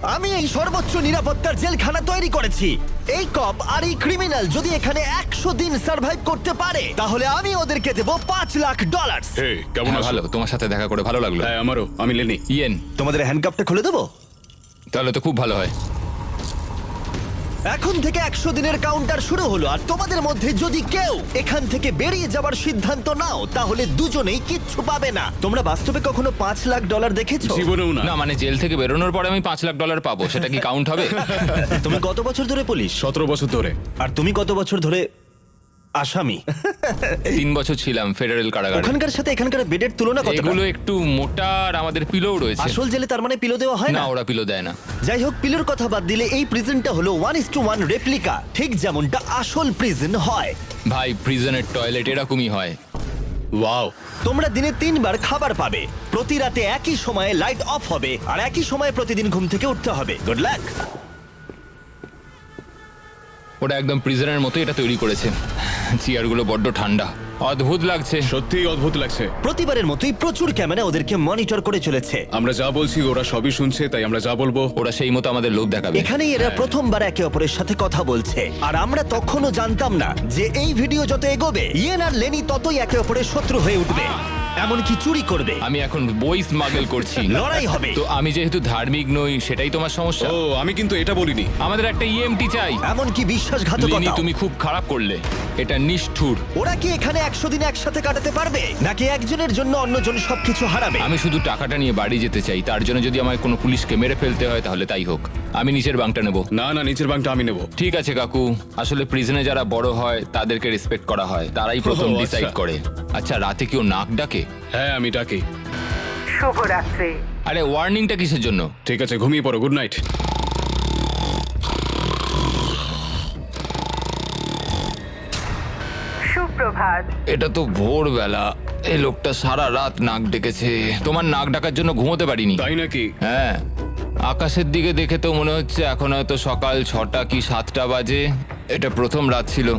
আমি এই সর্বোচ্চ নিরাপত্তার জেলখানা তৈরি করেছি। এই কপ আর এই ক্রিমিনাল যদি এখানে 100 দিন সার্ভাইভ করতে পারে তাহলে আমি ওদেরকে দেব $5,00,000। হে কেমন আছো? ভালো, তোমার সাথে দেখা করে ভালো লাগলো। হ্যাঁ আমারও। আমি লেনি। ইয়েন, তোমাদের হ্যান্ডকাপটা খুলে দেবো? তাহলে তো খুব ভালো হয়। এখন থেকে 100 দিনের কাউন্টার শুরু হলো, আর তোমাদের মধ্যে যদি কেউ এখান থেকে বেরিয়ে যাবার সিদ্ধান্ত নাও তাহলে দুজনেই কিচ্ছু পাবে না। তোমরা বাস্তবে কখনো $5,00,000 দেখেছো? জীবনেও না। না মানে জেল থেকে বেরোনোর পরে আমি $5,00,000 পাবো, সেটা কি কাউন্ট হবে? তুমি কত বছর ধরে পুলিশ? 17 বছর ধরে। আর তুমি কত বছর ধরে আসামি? 3 বছর ছিলাম ফেডারেল কারাগারে। ওখানকার সাথে এখানকার বেডের তুলনা কত? এগুলো একটু মোটা আর আমাদের পিলোও রয়েছে। আসল জেলে তার মানে পিলো দেওয়া হয় না, না? ওরা পিলো দেয় না। যাই হোক, পিলোর কথা বাদ দিলে এই প্রিজনটা হলো 1:1 রেপ্লিকা, ঠিক যেমনটা আসল প্রিজন হয়। ভাই, প্রিজনের টয়লেট এরকমই হয়। ওয়াও। তোমরা দিনে 3 বার খাবার পাবে, প্রতি রাতে একই সময়ে লাইট অফ হবে, আর একই সময়ে প্রতিদিন ঘুম থেকে উঠতে হবে। Good luck. ওটা একদম প্রিজনের মতো এটা তৈরি করেছে। চেয়ারগুলো বড্ড ঠান্ডা, অদ্ভুত লাগছে। সত্যিই অদ্ভুত লাগছে। প্রতিবারের মতোই প্রচুর ক্যামেরা ওদেরকে মনিটর করে চলেছে। আমরা যা বলছি ওরা সবই শুনছে, তাই আমরা যা বলবো। ওরা সেই মতো আমাদের লোভ দেখাবে। এখানেই এরা প্রথমবার একে অপরের সাথে কথা বলছে, আর আমরা তখনও জানতাম না যে এই ভিডিও যত এগোবে ইয়েন আর লেনি ততই একে অপরের শত্রু হয়ে উঠবে, এমনকি চুরি করবে, আমি এখন বই স্মাগল করছি। লড়াই হবে। তো আমি যেহেতু ধার্মিক নই, সেটাই তোমার সমস্যা। ও আমি কিন্তু এটা বলিনি। আমাদের একটা ইএমটি চাই। এমনকি লিনি, বিশ্বাসঘাতকতা। তুমি খুব খারাপ করলে, এটা নিষ্ঠুর। ওরা কি এখানে 100 দিন একসাথে কাটাতে পারবে, নাকি একজনের জন্য অন্যজন সবকিছু হারাবে? আমি শুধু টাকাটা নিয়ে বাড়ি যেতে চাই, তার জন্য যদি আমায় কোনো পুলিশকে মেরে ফেলতে হয় তাহলে তাই হোক। আমি নিচের বাংটা নেব। না না, নিচের বাংটা আমি নেব। ঠিক আছে কাকু, আসলে প্রিজনে যারা বড় হয় তাদেরকে রেসপেক্ট করা হয়, তারাই প্রথম ও, আচ্ছা। ডিসাইড করে। আচ্ছা, রাতে কেউ নাক ডাকে? হ্যাঁ আমি ডাকি। শুভরাত্রি। আরে ওয়ার্নিংটা কিসের জন্য? ঠিক আছে, ঘুমিয়ে পড়ো। Good night. সুপ্রভাত। এটা তো ভোরবেলা, এই লোকটা সারা রাত নাক ডেকেছে। তোমার নাক ডাকার জন্য ঘুমোতে পারিনি। তাই নাকি? হ্যাঁ, আকাশের দিকে দেখে তো মনে হচ্ছে এখন হয়তো সকাল 6টা কি 7টা বাজে। এটা প্রথম রাত ছিল।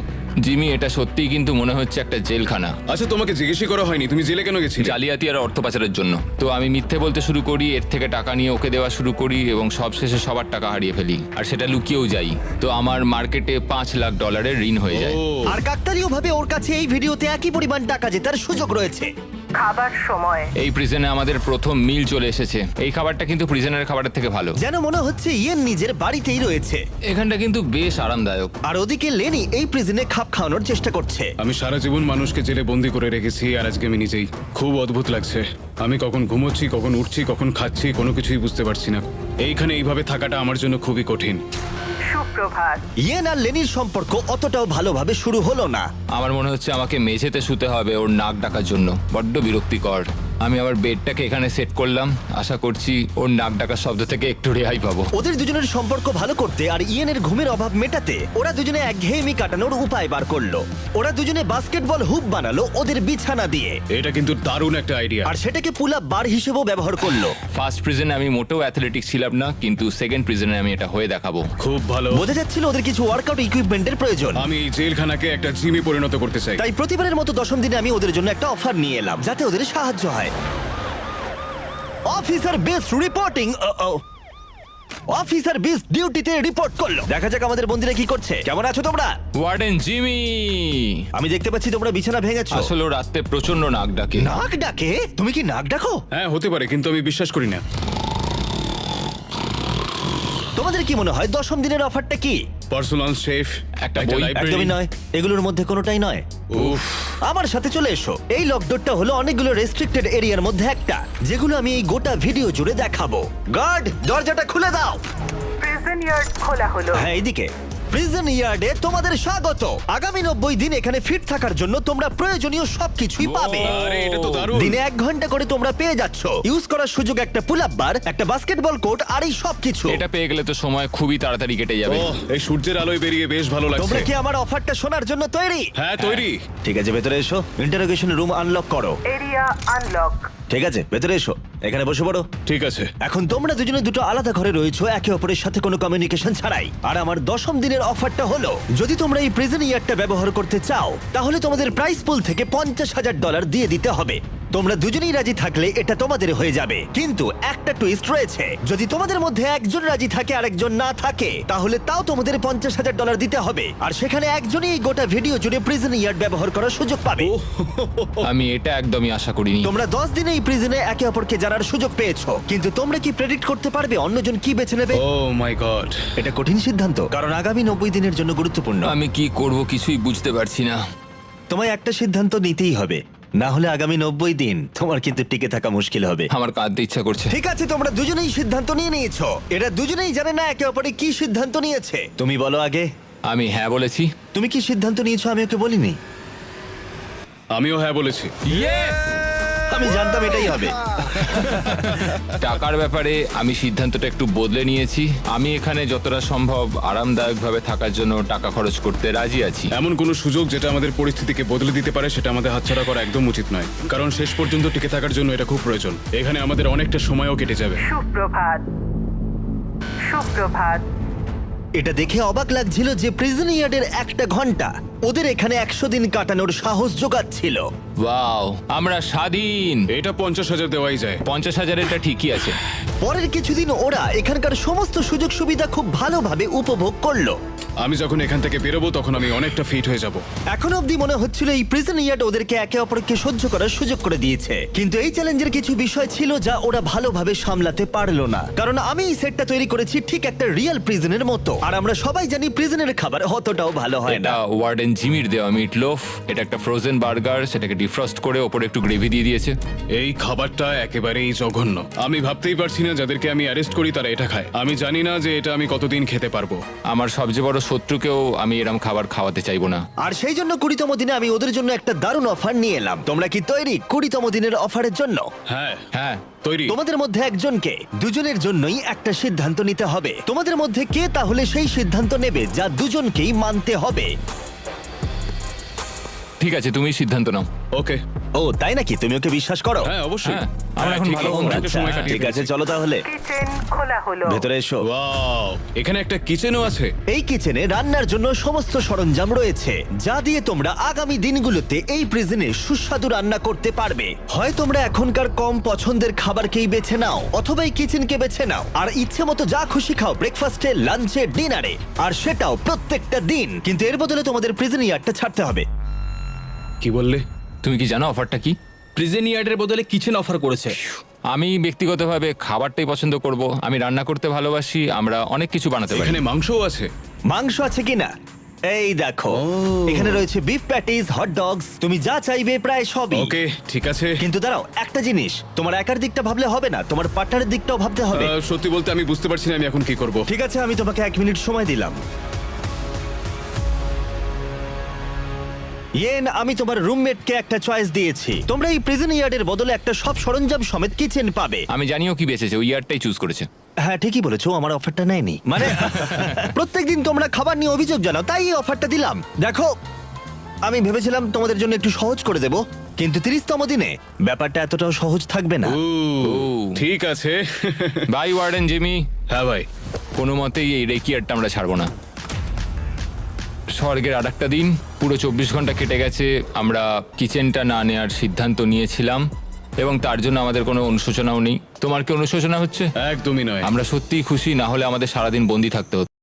জিমি, এটা সত্যিই কিন্তু মনে হচ্ছে একটা জেলখানা। আচ্ছা তোমাকে জিজ্ঞেসই করা হয়নি তুমি জেলে কেন গেছিলে? জালিয়াতি আর অর্থ পাচারের জন্য। তো আমি মিথ্যে বলতে শুরু করি, এর থেকে টাকা নিয়ে ওকে দেওয়া শুরু করি, এবং সবশেষে সবার টাকা হারিয়ে ফেলি, আর সেটা লুকিয়েও যাই। তো আমার মার্কেটে $5,00,000 ঋণ হয়ে যায়। ও আর কাকতালীয় ভাবে ওর কাছে এই ভিডিওতে একই পরিমাণ টাকা জেতার সুযোগ রয়েছে। খাবার সময়। এই প্রিজনে আমাদের প্রথম মিল চলে এসেছে। এই খাবারটা কিন্তু প্রিজনের খাবারের থেকে ভালো। যেন মনে হচ্ছে ইয়েন নিজের বাড়িতেই রয়েছে। এখানটা কিন্তু বেশ আরামদায়ক। আর ওদিকে লেনি এই প্রিজনে খাপ খাওয়ানোর চেষ্টা করছে। আমি সারা জীবন মানুষকে জেলে বন্দি করে রেখেছি, আর আজকে আমি নিজেই। খুব অদ্ভুত লাগছে। আমি কখন ঘুমোচ্ছি, কখন উঠছি, কখন খাচ্ছি, কোনো কিছুই বুঝতে পারছি না। এইখানে এইভাবে থাকাটা আমার জন্য খুবই কঠিন। সুপ্রভাত। ইয়েন আর লেনির সম্পর্ক অতটাও ভালোভাবে শুরু হলো না। আমার মনে হচ্ছে আমাকে মেঝেতে শুতে হবে ওর নাক ডাকার জন্য। বড্ড বিরক্তিকর। আমি আবার বেডটাকে এখানে সেট করলাম, আশা করছি ওর নাক ডাকার শব্দ থেকে একটু রেহাই পাবো। ওদের দুজনের সম্পর্ক ভালো করতে আর ইয়েনের ঘুমের অভাব মেটাতে ওরা দুজনে একঘেয়েমি কাটানোর উপায় বার করলো। ওরা দুজনে বাস্কেটবল হুপ বানালো ওদের বিছানা দিয়ে, এটা কিন্তু দারুণ একটা আইডিয়া। আর সেটাকে পুল আপ বার হিসেবেও ব্যবহার করলো। ফার্স্ট প্রিজনে আমি মোটেও অ্যাথলেটিক ছিলাম না, কিন্তু সেকেন্ড প্রিজনে আমি এটা হয়ে দেখাবো। খুব ভালো। বোঝা যাচ্ছিল ওদের কিছু ওয়ার্কআউট ইকুইপমেন্টের প্রয়োজন। আমি এই জেলখানাকে একটা জিমে পরিণত করতে চাই। তাই প্রতিবারের মতো 10ম দিনে আমি ওদের জন্য একটা অফার নিয়ে এলাম, যাতে ওদের সাহায্য হয়। Officer best reporting. Officer best ডিউটিতে রিপোর্ট করলো। দেখা যাক আমাদের বন্ধুরা কি করছে। কেমন আছো তোমরা? ওয়ার্ডেন জিমি, আমি দেখতে পাচ্ছি তোমরা বিছানা ভেঙেছো। আসলে ও রাতে প্রচন্ড নাক ডাকে। নাক ডাকে? তুমি কি নাক ডাকো? হ্যাঁ হতে পারে, কিন্তু আমি বিশ্বাস করি না। তোমাদের কি মনে হয় 10ম দিনের অফারটা কি? পার্সোনাল শেফ, একটা বই। একদমই নয়, এগুলোর মধ্যে কোনোটাই নয়। উফ, আমার সাথে চলে এসো। এই লকডাউনটা হলো অনেকগুলো রেস্ট্রিক্টেড এরিয়ার মধ্যে একটা, যেগুলো আমি এই গোটা ভিডিও জুড়ে দেখাবো। গার্ড, দরজাটা খুলে দাও। প্রিজন ইয়ার্ড খোলা হলো। হ্যাঁ, এইদিকে। প্রিজন ইয়ার্ডে তোমাদের স্বাগত। আগামী 90 দিন এখানে ফিট থাকার জন্য তোমরা প্রয়োজনীয় সবকিছুই পাবে। আরে এটা তো দারুণ। দিনে 1 ঘন্টা করে তোমরা পেয়ে যাচ্ছ। ইউজ করার সুযোগ একটা পুল আপ বার, একটা বাস্কেটবল কোর্ট, আর এই সবকিছু। এটা পেয়ে গেলে তো সময় খুবই তাড়াতাড়ি কেটে যাবে। ওহ, এই সূর্যের আলোয় বেরিয়ে বেশ ভালো লাগছে। তোমরা কি আমার অফারটা শোনার জন্য তৈরি? হ্যাঁ তৈরি। ঠিক আছে, ভেতরে এসো। ইন্টারোগেশন রুম আনলক করো। Area unlock. ঠিক আছে, ভেতরে এসো। এখানে বসে পড়ো। ঠিক আছে। এখন তোমরা দুজনে দুটো আলাদা ঘরে রয়েছো, একে অপরের সাথে কোনো কমিউনিকেশন ছাড়াই। আর আমার 10ম দিনের অফারটা হলো, যদি তোমরা এই প্রিজন ইয়ারটা ব্যবহার করতে চাও তাহলে তোমাদের প্রাইস পুল থেকে $50,000 দিয়ে দিতে হবে। তোমরা দুজনেই রাজি থাকলে এটা তোমাদের হয়ে যাবে, কিন্তু একটা টুইস্ট রয়েছে। যদি তোমাদের মধ্যে একজন রাজি থাকে আর একজন না থাকে, তাহলে তাও তোমাদের $50,000 দিতে হবে, আর সেখানে একজনই এই গোটা ভিডিও জুড়ে প্রিজন ইয়ার্ড ব্যবহার করার সুযোগ পাবে। আমি এটা একদমই আশা করিনি। তোমরা 10 দিনে এই প্রিজনে একে অপরকে জানার সুযোগ পেয়েছো, কিন্তু তোমরা কি প্রেডিক্ট করতে পারবে অন্যজন কি বেছে নেবে? ও মাই গড। এটা কঠিন সিদ্ধান্ত, কারণ আগামী 90 দিনের জন্য গুরুত্বপূর্ণ। আমি কি করব কিছুই বুঝতে পারছি না। তোমায় একটা সিদ্ধান্ত নিতেই হবে, না হলে আগামী 90 দিন তোমার কিন্তু টিকে থাকা মুশকিল হবে। আমার কাঁদতে ইচ্ছা করছে। ঠিক আছে, তোমরা দুজনেই সিদ্ধান্ত নিয়ে নিয়েছো। এরা দুজনেই জানে না একে অপরে কি সিদ্ধান্ত নিয়েছে। তুমি বলো আগে, আমি হ্যাঁ বলেছি। তুমি কি সিদ্ধান্ত নিয়েছো? আমি ওকে বলিনি। আমিও হ্যাঁ বলেছি। আমি জানতাম এটাই হবে। টাকার ব্যাপারে আমি সিদ্ধান্তটা একটু বদলে নিয়েছি। আমি এখানে যতটা সম্ভব আরামদায়কভাবে থাকার জন্য টাকা খরচ করতে রাজি আছি। এমন কোনো সুযোগ যেটা আমাদের পরিস্থিতিকে বদলে দিতে পারে সেটা আমাদের হাতছাড়া করা একদম উচিত নয়, কারণ শেষ পর্যন্ত টিকে থাকার জন্য এটা খুব প্রয়োজন। এখানে আমাদের অনেকটা সময়ও কেটে যাবে। সুপ্রভাত। সুপ্রভাত। এটা দেখে অবাক লাগছিল যে প্রিজন ইয়ার্ডের একটা ঘন্টা ওদের এখানে 100 দিন কাটানোর সাহস জোগাচ্ছিল। ওয়াও, আমরা স্বাধীন। এটা 50,000 দেওয়াই যায়। 50,000 এটা ঠিকই আছে। পরের কিছুদিন ওরা এখানকার সমস্ত সুযোগ সুবিধা খুব ভালোভাবে উপভোগ করলো। আমি যখন এখান থেকে বেরোবো তখন আমি অনেকটা ফিট হয়ে যাব। এখন অবধি মনে হচ্ছিল এই প্রিজন ইয়ার্ড ওদেরকে একে অপরকে সহ্য করার সুযোগ করে দিয়েছে, কিন্তু এই চ্যালেঞ্জের কিছু বিষয় ছিল যা ওরা ভালোভাবে সামলাতে পারলো না। কারণ আমি এই সেটটা তৈরি করেছি ঠিক একটা রিয়েল প্রিজনের মতো, আর আমরা সবাই জানি প্রিজনের খাবার অতটাও ভালো হয় না। এটা ওয়ার্ডেন জিমির দেওয়া মিট লোফ। এটা একটা ফ্রোজেন বার্গার, সেটাকে ডিফ্রস্ট করে ওপরে একটু গ্রেভি দিয়ে দিয়েছে। এই খাবারটা একেবারেই জঘন্য। আমি ভাবতেই পারছি না যাদেরকে আমি অ্যারেস্ট করি তারা এটা খায়। আমি জানি না যে এটা আমি কতদিন খেতে পারবো। আমার সবচেয়ে বড় শত্রুকেও আমি এরম খাবার খাওয়াতে চাইবো না। আর সেই জন্য 20তম দিনে আমি ওদের জন্য একটা দারুণ অফার নিয়ে এলাম। তোমরা কি তৈরি 20তম দিনের অফারের জন্য? হ্যাঁ হ্যাঁ, তৈরি। তোমাদের মধ্যে একজনকে দুজনের জন্যই একটা সিদ্ধান্ত নিতে হবে। তোমাদের মধ্যে কে তাহলে সেই সিদ্ধান্ত নেবে যা দুজনকেই মানতে হবে? ঠিক আছে, তুমি সিদ্ধান্ত নাও। ওকে। ও তাই নাকি? তুমি ওকে বিশ্বাস করো? হ্যাঁ অবশ্যই। হ্যাঁ, আমরা এখন ঠিকই, ভালো বন্ধু। অনেকটা সময় কাটিয়ে ঠিক আছে, ফেলেছি। চলো তাহলে কিচেন খোলা হলো। ভেতরে এসো। ওয়াও, এখানে একটা কিচেনও আছে। এই কিচেনে রান্নার জন্য সমস্ত সরঞ্জাম রয়েছে, যা দিয়ে তোমরা আগামী দিনগুলোতে এই প্রিজনে সুস্বাদু রান্না করতে পারবে। হয় তোমরা এখনকার কম পছন্দের খাবারকেই বেছে নাও, অথবা এই কিচেনকে বেছে নাও আর ইচ্ছে মতো যা খুশি খাও ব্রেকফাস্টে, লাঞ্চে, ডিনারে, আর সেটাও প্রত্যেকটা দিন। কিন্তু এর বদলে তোমাদের প্রিজন ইয়ার্ডটা ছাড়তে হবে। কি বললে? তুমি কি জানো অফারটা কি? প্রিজন ইয়ার্ডের বদলে কিচেন অফার করেছে। আমি ব্যক্তিগতভাবে খাবারটাই পছন্দ করব। আমি রান্না করতে ভালোবাসি। আমরা অনেক কিছু বানাতে পারি। এখানে মাংসও আছে। মাংস আছে কিনা? এই দেখো, এখানে রয়েছে বিফ প্যাটিস, হট ডগস, তুমি যা চাইবে প্রায় সবই। ওকে, ঠিক আছে। কিন্তু দাঁড়াও, একটা জিনিস, তোমার একার দিকটা ভাবলে হবে না, তোমার পার্টনারের দিকটাও ভাবতে হবে। সত্যি বলতে আমি বুঝতে পারছি না আমি এখন কি করব। ঠিক আছে, আমি তোমাকে 1 মিনিট সময় দিলাম। ইয়েন, আমি তোমার রুমমেটকে একটা চয়েস দিয়েছি। তোমরা এই প্রিজন ইয়ার্ডের বদলে একটা সব সরঞ্জাম সমেত কিচেন পাবে। আমি জানিও কি বেঁচেছে, ওই ইয়ারটাই চুজ করেছে। হ্যাঁ ঠিকই বলেছো, আমার অফারটা নেয়নি। মানে প্রত্যেকদিন তোমরা খাবার নিয়ে অভিযোগ জানাও, তাই এই অফারটা দিলাম। দেখো, আমি ভেবেছিলাম তোমাদের জন্য একটু সহজ করে দেব, কিন্তু 30তম দিনে ব্যাপারটা এতটাও সহজ থাকবে না। ঠিক আছে। Bye warden Jimmy. হ্যাঁ ভাই। কোনো মতেই এই রেকিয়ারটা আমরা ছাড়বো না। স্বর্গের আর একটা দিন, পুরো 24 ঘন্টা কেটে গেছে। আমরা কিচেনটা না নেওয়ার সিদ্ধান্ত নিয়েছিলাম এবং তার জন্য আমাদের কোনো অনুশোচনাও নেই। তোমার কি অনুশোচনা হচ্ছে? একদমই নয়। আমরা সত্যিই খুশি, না হলে আমাদের সারাদিন বন্দি থাকতে হতো।